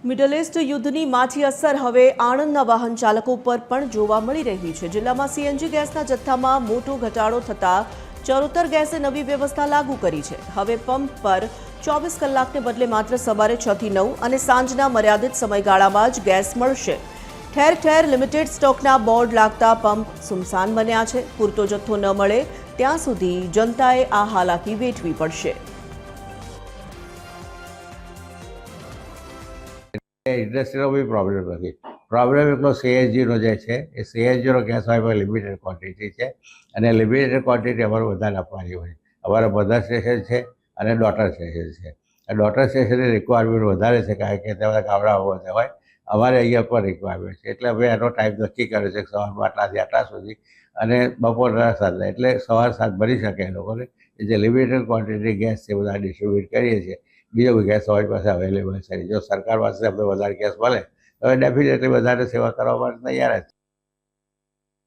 Middle east યુદ્ધની માઠી અસર હવે આણંદના વાહન ચાલકો પર પણ જોવા મળી રહી છે। જિલ્લામાં સીએનજી ગેસના જથ્થામાં મોટો ઘટાડો થતા ચરોતર ગેસે નવી વ્યવસ્થા લાગુ કરી છે। હવે પંપ પર 24 કલાકને બદલે માત્ર સવારે 6 થી 9 અને સાંજના મર્યાદિત સમયગાળામાં જ ગેસ મળશે। ઠેર ઠેર લિમિટેડ સ્ટોકના બોર્ડ લાગતા પંપ સુમસાન બન્યા છે। પૂરતો જથ્થો ન મળે ત્યાં સુધી જનતાએ આ હાલાકી વેઠવી પડશે। ઇન્ડસ્ટ્રીનો બી પ્રોબ્લેમ નથી। પ્રોબ્લેમ એટલો સીએનજીનો જે છે એ સીએનજીનો ગેસ હોય પણ લિમિટેડ ક્વોન્ટિટી છે અને લિમિટેડ ક્વોન્ટિટી અમારે બધાને આપવાની હોય। અમારા મધર સ્ટેશન છે અને ડોટર સ્ટેશન છે। આ ડોટર સ્ટેશનની રિક્વાયરમેન્ટ વધારે છે કારણ કે ત્યાં ગામડાઓ બધા હોય, અમારે અહીંયા પણ રિક્વાયરમેન્ટ છે એટલે અમે એનો ટાઈમ નક્કી કર્યો છે કે સવારમાં આટલાથી આટલા સુધી અને બપોરના સાંજના, એટલે સવાર સાંજ ભરી શકે એ લોકોને। જે લિમિટેડ ક્વોન્ટિટી ગેસ છે બધા ડિસ્ટ્રીબ્યુટ કરીએ છીએ। બીજો ગેસ અમારી પાસે અવેલેબલ છે। જો સરકાર પાસે અમને વધારે ગેસ મળે તો ડેફિનેટલી વધારે સેવા કરવા માટે તૈયાર જ છે।